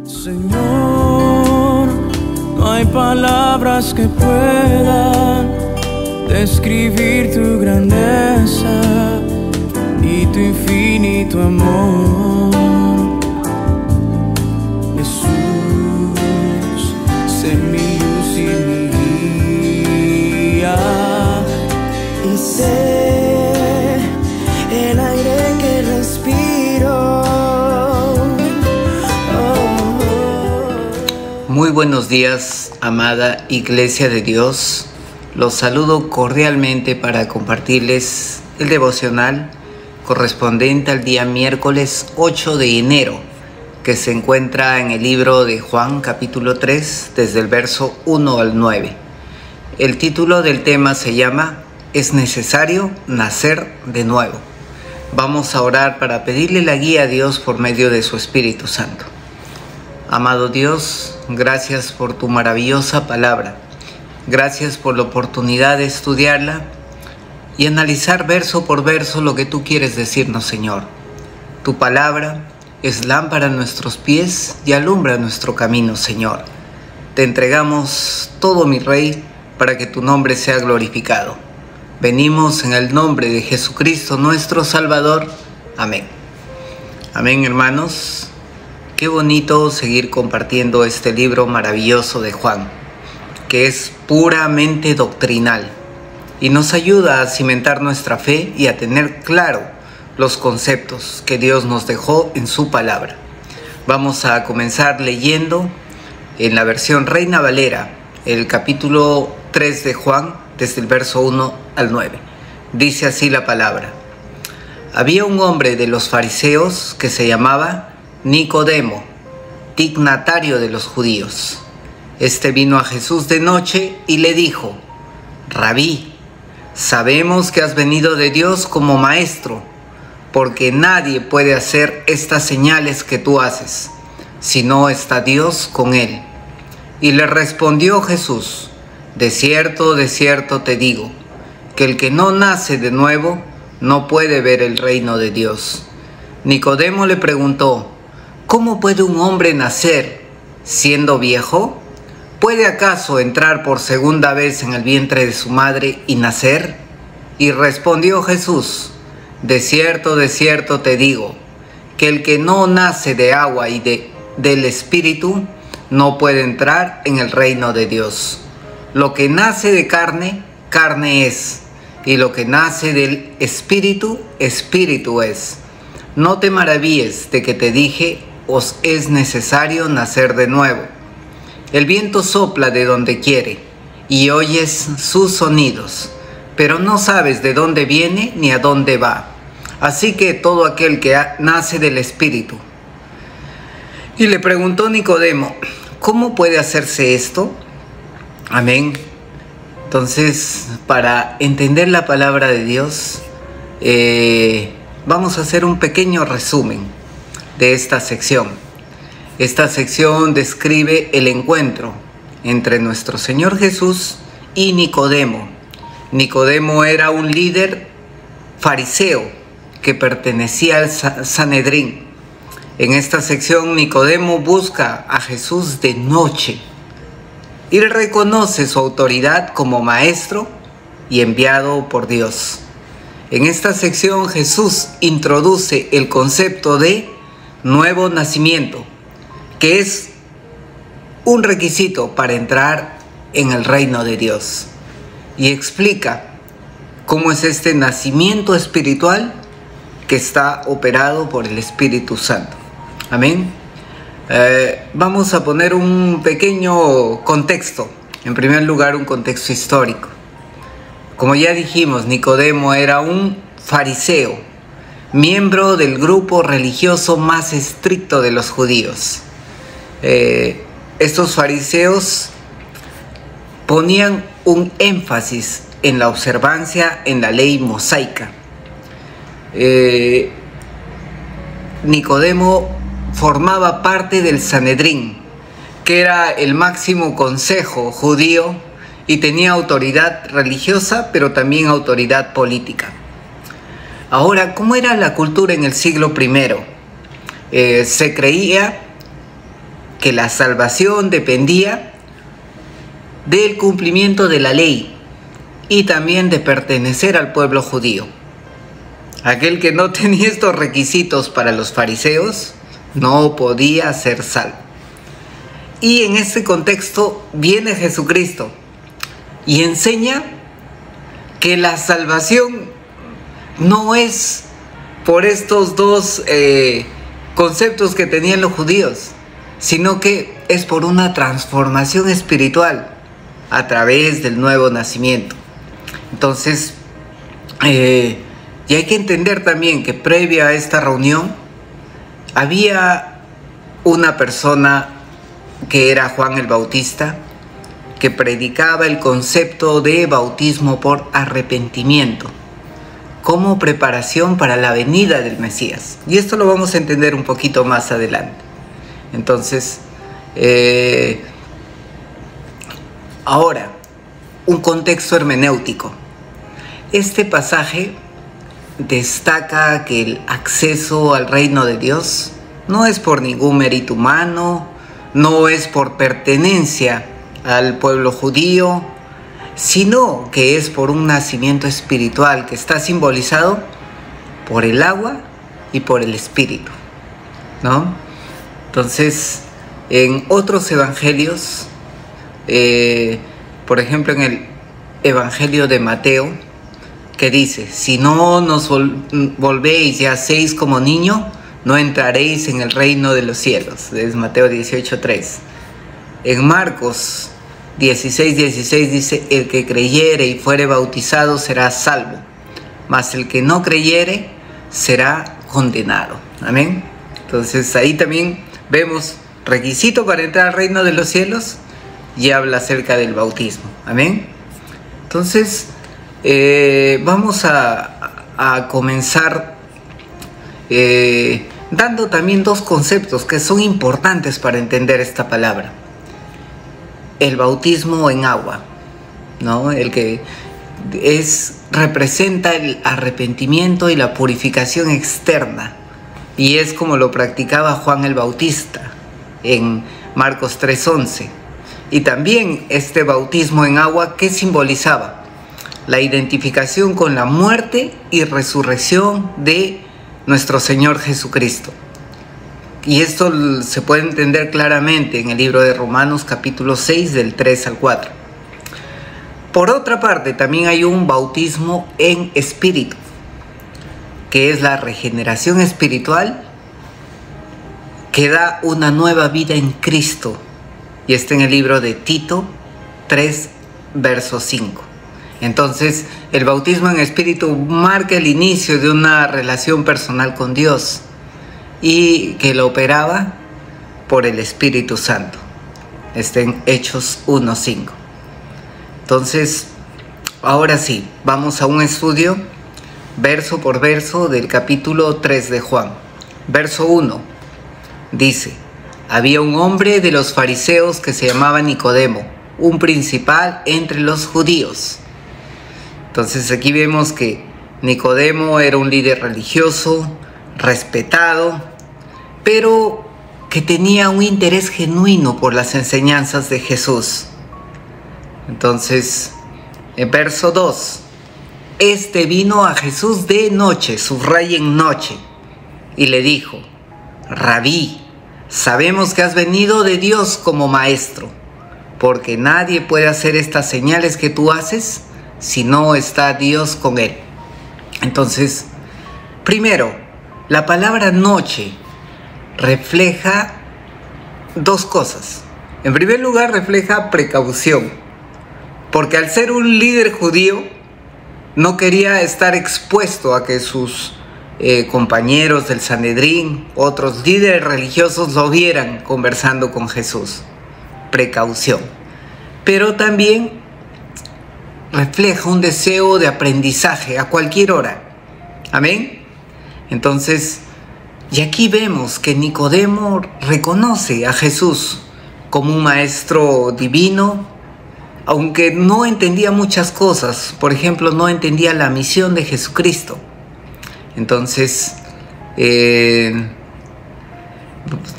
Señor, no hay palabras que puedan describir tu grandeza y tu infinito amor. Jesús, sé mi luz y mi guía, y sé el aire que respiro. Muy buenos días, amada Iglesia de Dios. Los saludo cordialmente para compartirles el devocional correspondiente al día miércoles 8 de enero, que se encuentra en el libro de Juan, capítulo 3, desde el verso 1 al 9. El título del tema se llama «Es necesario nacer de nuevo». Vamos a orar para pedirle la guía a Dios por medio de su Espíritu Santo. Amado Dios, gracias por tu maravillosa palabra. Gracias por la oportunidad de estudiarla y analizar verso por verso lo que tú quieres decirnos, Señor. Tu palabra es lámpara a nuestros pies y alumbra nuestro camino, Señor. Te entregamos todo, mi Rey, para que tu nombre sea glorificado. Venimos en el nombre de Jesucristo, nuestro Salvador. Amén. Amén, hermanos. Qué bonito seguir compartiendo este libro maravilloso de Juan, que es puramente doctrinal y nos ayuda a cimentar nuestra fe y a tener claro los conceptos que Dios nos dejó en su palabra. Vamos a comenzar leyendo en la versión Reina Valera el capítulo 3 de Juan, desde el verso 1 al 9. Dice así la palabra: Había un hombre de los fariseos que se llamaba Nicodemo, dignatario de los judíos. Este vino a Jesús de noche y le dijo: Rabí, sabemos que has venido de Dios como maestro, porque nadie puede hacer estas señales que tú haces, si no está Dios con él. Y le respondió Jesús: de cierto te digo, que el que no nace de nuevo no puede ver el reino de Dios. Nicodemo le preguntó: ¿Cómo puede un hombre nacer siendo viejo? ¿Puede acaso entrar por segunda vez en el vientre de su madre y nacer? Y respondió Jesús: de cierto te digo, que el que no nace de agua y del Espíritu no puede entrar en el reino de Dios. Lo que nace de carne, carne es, y lo que nace del Espíritu, Espíritu es. No te maravilles de que te dije: os es necesario nacer de nuevo. El viento sopla de donde quiere, y oyes sus sonidos, pero no sabes de dónde viene ni a dónde va. Así que todo aquel que nace del Espíritu. Y le preguntó Nicodemo: ¿cómo puede hacerse esto? Amén. Entonces, para entender la palabra de Dios, vamos a hacer un pequeño resumen de esta sección. Esta sección describe el encuentro entre nuestro Señor Jesús y Nicodemo. Nicodemo era un líder fariseo que pertenecía al Sanedrín. En esta sección, Nicodemo busca a Jesús de noche y reconoce su autoridad como maestro y enviado por Dios. En esta sección, Jesús introduce el concepto de nuevo nacimiento, que es un requisito para entrar en el reino de Dios, y explica cómo es este nacimiento espiritual que está operado por el Espíritu Santo. Amén. Vamos a poner un pequeño contexto. En primer lugar, un contexto histórico. Como ya dijimos, Nicodemo era un fariseo, miembro del grupo religioso más estricto de los judíos. Estos fariseos ponían un énfasis en la observancia en la ley mosaica. Nicodemo formaba parte del Sanedrín, que era el máximo consejo judío y tenía autoridad religiosa, pero también autoridad política. Ahora, ¿cómo era la cultura en el siglo I? Se creía que la salvación dependía del cumplimiento de la ley y también de pertenecer al pueblo judío. Aquel que no tenía estos requisitos para los fariseos no podía ser salvo. Y en este contexto viene Jesucristo y enseña que la salvación no es por estos dos conceptos que tenían los judíos, sino que es por una transformación espiritual a través del nuevo nacimiento. Entonces, y hay que entender también que previa a esta reunión había una persona que era Juan el Bautista, que predicaba el concepto de bautismo por arrepentimiento como preparación para la venida del Mesías. Y esto lo vamos a entender un poquito más adelante. Entonces, ahora, un contexto hermenéutico. Este pasaje destaca que el acceso al reino de Dios no es por ningún mérito humano, no es por pertenencia al pueblo judío, sino que es por un nacimiento espiritual que está simbolizado por el agua y por el espíritu, ¿no? Entonces, en otros evangelios, por ejemplo en el evangelio de Mateo, que dice: si no nos volvéis y hacéis como niño, no entraréis en el reino de los cielos. Es Mateo 18:3. En Marcos 16:16 dice: el que creyere y fuere bautizado será salvo, mas el que no creyere será condenado. Amén. Entonces ahí también vemos requisito para entrar al reino de los cielos y habla acerca del bautismo. Amén. Entonces vamos a comenzar dando también dos conceptos que son importantes para entender esta palabra. El bautismo en agua, ¿no? El que representa el arrepentimiento y la purificación externa, y es como lo practicaba Juan el Bautista en Marcos 3:11. Y también este bautismo en agua, ¿qué simbolizaba? La identificación con la muerte y resurrección de nuestro Señor Jesucristo. Y esto se puede entender claramente en el libro de Romanos capítulo 6 del 3 al 4. Por otra parte, también hay un bautismo en espíritu, que es la regeneración espiritual que da una nueva vida en Cristo. Y está en el libro de Tito 3, verso 5. Entonces, el bautismo en espíritu marca el inicio de una relación personal con Dios y que lo operaba por el Espíritu Santo. Está en Hechos 1:5. Entonces, ahora sí, vamos a un estudio verso por verso del capítulo 3 de Juan. Verso 1 dice: había un hombre de los fariseos que se llamaba Nicodemo, un principal entre los judíos. Entonces aquí vemos que Nicodemo era un líder religioso, respetado, pero que tenía un interés genuino por las enseñanzas de Jesús. Entonces, en verso 2, este vino a Jesús de noche, subrayen noche, y le dijo: Rabí, sabemos que has venido de Dios como maestro, porque nadie puede hacer estas señales que tú haces si no está Dios con él. Entonces, primero, la palabra noche refleja dos cosas. En primer lugar, refleja precaución, porque al ser un líder judío, no quería estar expuesto a que sus compañeros del Sanedrín, otros líderes religiosos, lo vieran conversando con Jesús. Precaución. Pero también refleja un deseo de aprendizaje a cualquier hora. Amén. Entonces, y aquí vemos que Nicodemo reconoce a Jesús como un maestro divino, aunque no entendía muchas cosas. Por ejemplo, no entendía la misión de Jesucristo. Entonces,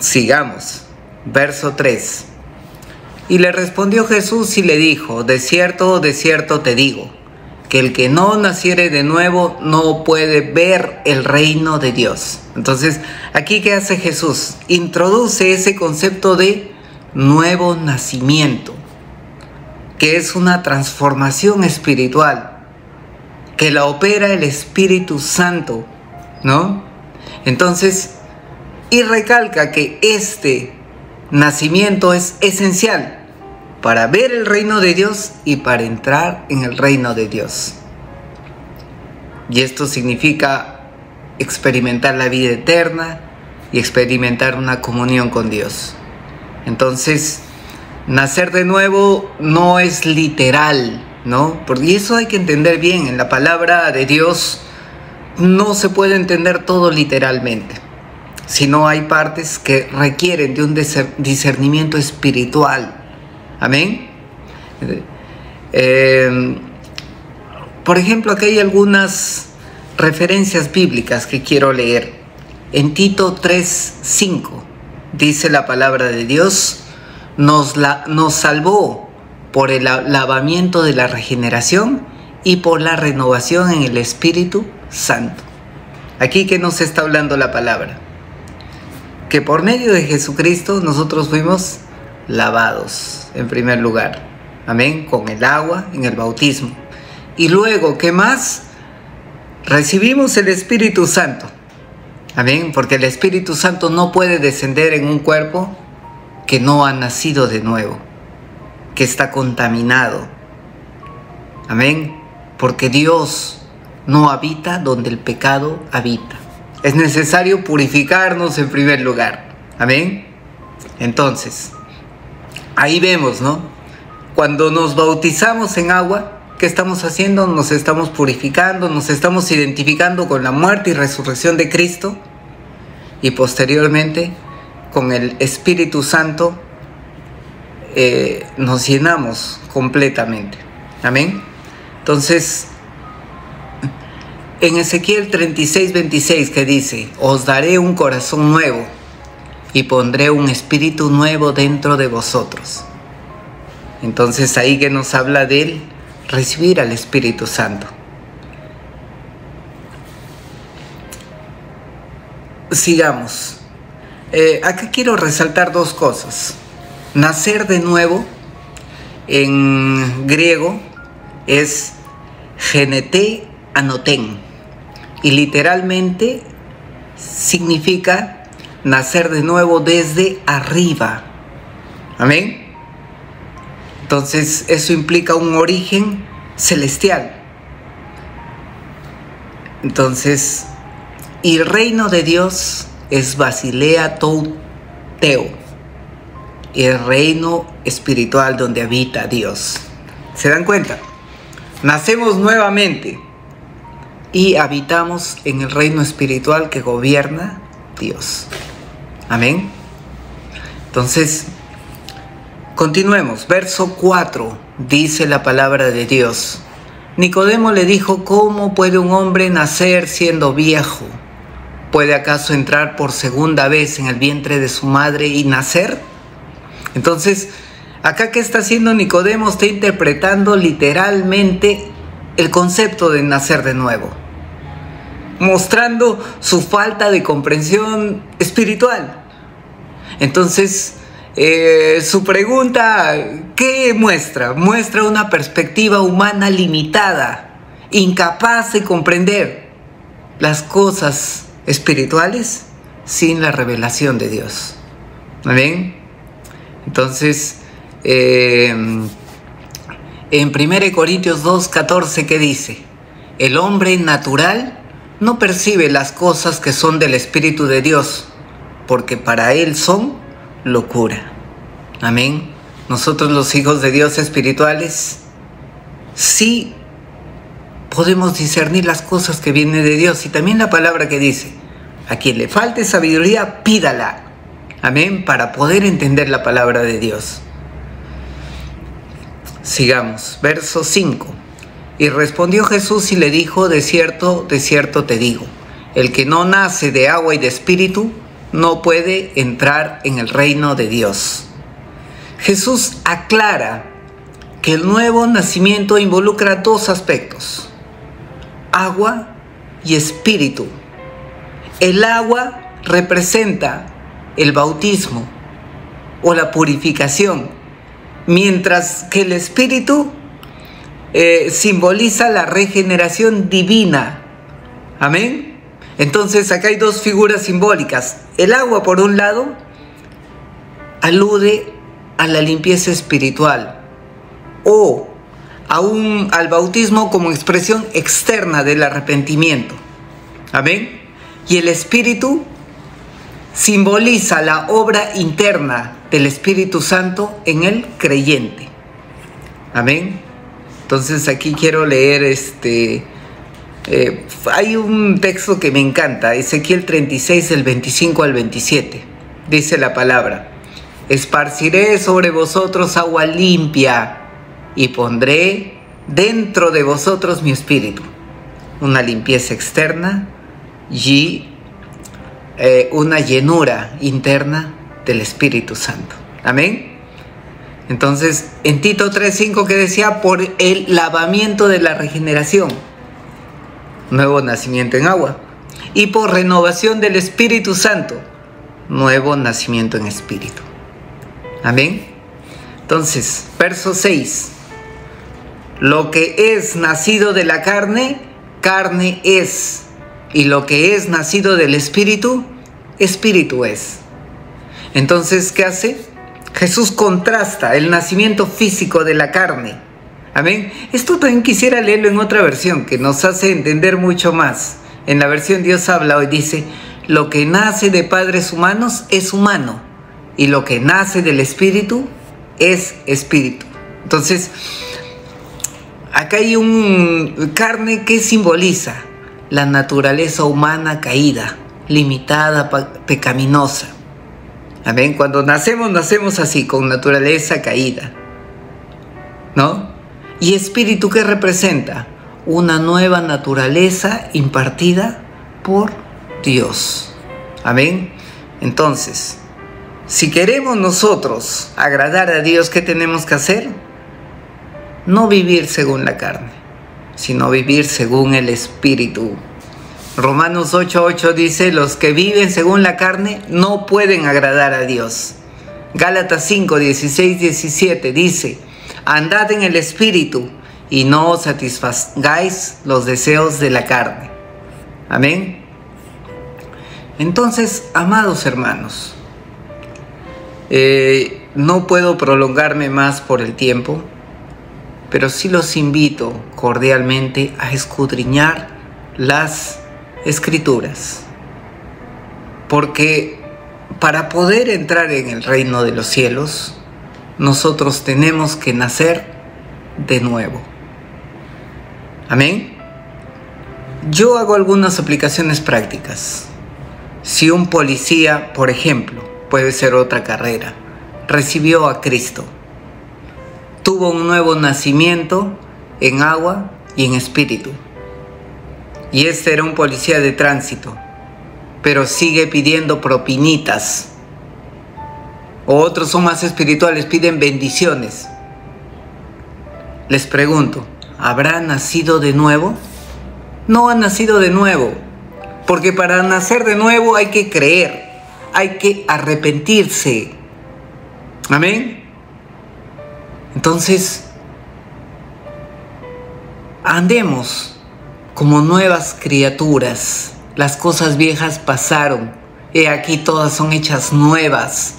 sigamos. Verso 3. Y le respondió Jesús y le dijo: de cierto te digo, que el que no naciere de nuevo no puede ver el reino de Dios. Entonces, aquí, ¿qué hace Jesús? Introduce ese concepto de nuevo nacimiento, que es una transformación espiritual, que la opera el Espíritu Santo, ¿no? Entonces, y recalca que este nacimiento es esencial para ver el reino de Dios y para entrar en el reino de Dios. Y esto significa experimentar la vida eterna y experimentar una comunión con Dios. Entonces, nacer de nuevo no es literal, ¿no? Porque eso hay que entender bien. En la palabra de Dios no se puede entender todo literalmente, sino hay partes que requieren de un discernimiento espiritual. Amén. Por ejemplo, aquí hay algunas referencias bíblicas que quiero leer. En Tito 3:5 dice la palabra de Dios: nos salvó por el lavamiento de la regeneración y por la renovación en el Espíritu Santo. Aquí, ¿qué nos está hablando la palabra? Que por medio de Jesucristo nosotros fuimos lavados en primer lugar, amén, con el agua en el bautismo, y luego, ¿qué más? Recibimos el Espíritu Santo, amén, porque el Espíritu Santo no puede descender en un cuerpo que no ha nacido de nuevo, que está contaminado, amén, porque Dios no habita donde el pecado habita. Es necesario purificarnos en primer lugar, amén. Entonces, ahí vemos, ¿no? Cuando nos bautizamos en agua, ¿qué estamos haciendo? Nos estamos purificando, nos estamos identificando con la muerte y resurrección de Cristo, y posteriormente con el Espíritu Santo nos llenamos completamente. Amén. Entonces, en Ezequiel 36:26, que dice: os daré un corazón nuevo y pondré un espíritu nuevo dentro de vosotros. Entonces, ahí que nos habla de él, recibir al Espíritu Santo. Sigamos. Acá quiero resaltar dos cosas. Nacer de nuevo, en griego, es genete anoten, y literalmente significa nacer de nuevo desde arriba. Amén. Entonces, eso implica un origen celestial. Entonces, y el reino de Dios es Basilea Tou Teo, el reino espiritual donde habita Dios. ¿Se dan cuenta? Nacemos nuevamente y habitamos en el reino espiritual que gobierna Dios. Amén. Entonces, continuemos. Verso 4, dice la palabra de Dios: Nicodemo le dijo: ¿cómo puede un hombre nacer siendo viejo? ¿Puede acaso entrar por segunda vez en el vientre de su madre y nacer? Entonces, acá, ¿qué está haciendo Nicodemo? Está interpretando literalmente el concepto de nacer de nuevo, mostrando su falta de comprensión espiritual. Entonces, su pregunta, ¿qué muestra? Muestra una perspectiva humana limitada, incapaz de comprender las cosas espirituales sin la revelación de Dios. ¿Amén? Entonces, en 1 Corintios 2:14, ¿qué dice? El hombre natural no percibe las cosas que son del Espíritu de Dios, porque para él son locura. Amén. Nosotros, los hijos de Dios espirituales, sí podemos discernir las cosas que vienen de Dios. Y también la palabra que dice: a quien le falte sabiduría, pídala. Amén, para poder entender la palabra de Dios. Sigamos, verso 5. Y respondió Jesús y le dijo: de cierto te digo, el que no nace de agua y de espíritu no puede entrar en el reino de Dios. Jesús aclara que el nuevo nacimiento involucra dos aspectos: agua y espíritu. El agua representa el bautismo o la purificación, mientras que el espíritu simboliza la regeneración divina. Amén. Entonces acá hay dos figuras simbólicas. El agua, por un lado, alude a la limpieza espiritual o al bautismo como expresión externa del arrepentimiento. Amén. Y el espíritu simboliza la obra interna del Espíritu Santo en el creyente. Amén. Entonces aquí quiero leer hay un texto que me encanta, Ezequiel 36, del 25 al 27. Dice la palabra: esparciré sobre vosotros agua limpia y pondré dentro de vosotros mi espíritu. Una limpieza externa y una llenura interna del Espíritu Santo. Amén. Entonces, en Tito 3:5, que decía, por el lavamiento de la regeneración, nuevo nacimiento en agua, y por renovación del Espíritu Santo, nuevo nacimiento en espíritu. Amén. Entonces, verso 6: lo que es nacido de la carne, carne es, y lo que es nacido del espíritu, espíritu es. Entonces, ¿qué hace? Jesús contrasta el nacimiento físico de la carne. Amén. Esto también quisiera leerlo en otra versión que nos hace entender mucho más. En la versión Dios habla hoy dice: lo que nace de padres humanos es humano, y lo que nace del espíritu es espíritu. Entonces, acá hay un carne que simboliza la naturaleza humana caída, limitada, pecaminosa. Amén. Cuando nacemos así, con naturaleza caída, ¿no? Y espíritu, ¿qué representa? Una nueva naturaleza impartida por Dios. Amén. Entonces, si queremos nosotros agradar a Dios, ¿qué tenemos que hacer? No vivir según la carne, sino vivir según el espíritu. Romanos 8:8 dice: los que viven según la carne no pueden agradar a Dios. Gálatas 5:16-17 dice: andad en el espíritu y no os satisfagáis los deseos de la carne. Amén. Entonces, amados hermanos, no puedo prolongarme más por el tiempo, pero sí los invito cordialmente a escudriñar las Escrituras, porque para poder entrar en el reino de los cielos, nosotros tenemos que nacer de nuevo. Amén. Yo hago algunas aplicaciones prácticas. Si un policía, por ejemplo, puede ser otra carrera, recibió a Cristo, tuvo un nuevo nacimiento en agua y en espíritu, y este era un policía de tránsito, pero sigue pidiendo propinitas, o otros son más espirituales, piden bendiciones. Les pregunto, ¿habrá nacido de nuevo? No ha nacido de nuevo, porque para nacer de nuevo hay que creer, hay que arrepentirse. Amén. Entonces, andemos como nuevas criaturas. Las cosas viejas pasaron, he aquí todas son hechas nuevas.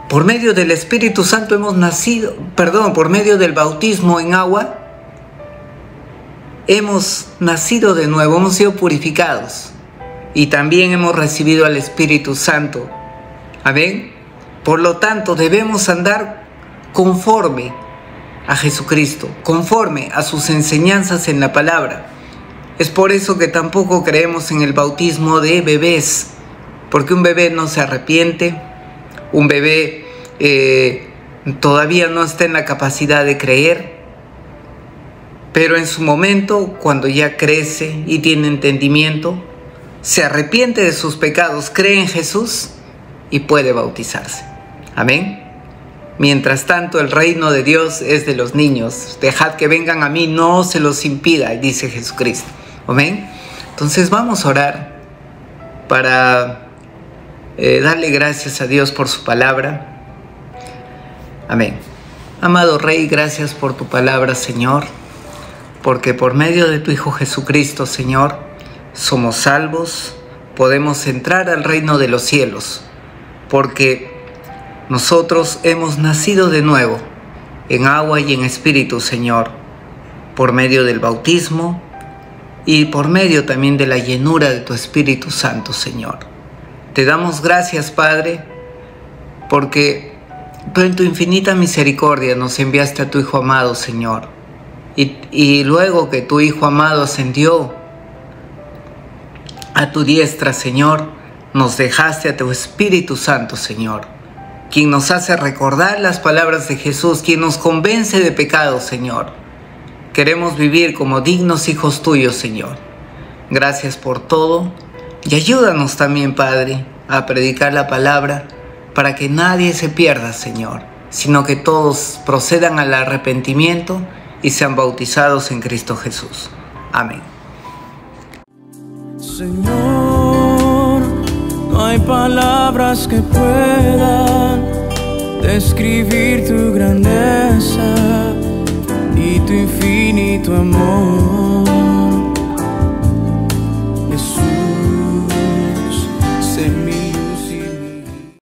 Por medio del Espíritu Santo hemos nacido, por medio del bautismo en agua, hemos nacido de nuevo, hemos sido purificados y también hemos recibido al Espíritu Santo. Amén. Por lo tanto, debemos andar conforme a Jesucristo, conforme a sus enseñanzas en la palabra. Es por eso que tampoco creemos en el bautismo de bebés, porque un bebé no se arrepiente, un bebé todavía no está en la capacidad de creer, pero en su momento, cuando ya crece y tiene entendimiento, se arrepiente de sus pecados, cree en Jesús y puede bautizarse. Amén. Mientras tanto, el reino de Dios es de los niños. Dejad que vengan a mí, no se los impida, dice Jesucristo. Amén. Entonces vamos a orar para darle gracias a Dios por su palabra. Amén. Amado Rey, gracias por tu palabra, Señor, porque por medio de tu Hijo Jesucristo, Señor, somos salvos, podemos entrar al reino de los cielos, porque nosotros hemos nacido de nuevo, en agua y en espíritu, Señor, por medio del bautismo y por medio también de la llenura de tu Espíritu Santo, Señor. Te damos gracias, Padre, porque tú en tu infinita misericordia nos enviaste a tu Hijo amado, Señor. Y luego que tu Hijo amado ascendió a tu diestra, Señor, nos dejaste a tu Espíritu Santo, Señor, quien nos hace recordar las palabras de Jesús, quien nos convence de pecado, Señor. Queremos vivir como dignos hijos tuyos, Señor. Gracias por todo y ayúdanos también, Padre, a predicar la palabra para que nadie se pierda, Señor, sino que todos procedan al arrepentimiento y sean bautizados en Cristo Jesús. Amén. Señor, no hay palabras que puedan describir tu grandeza y tu infinito amor.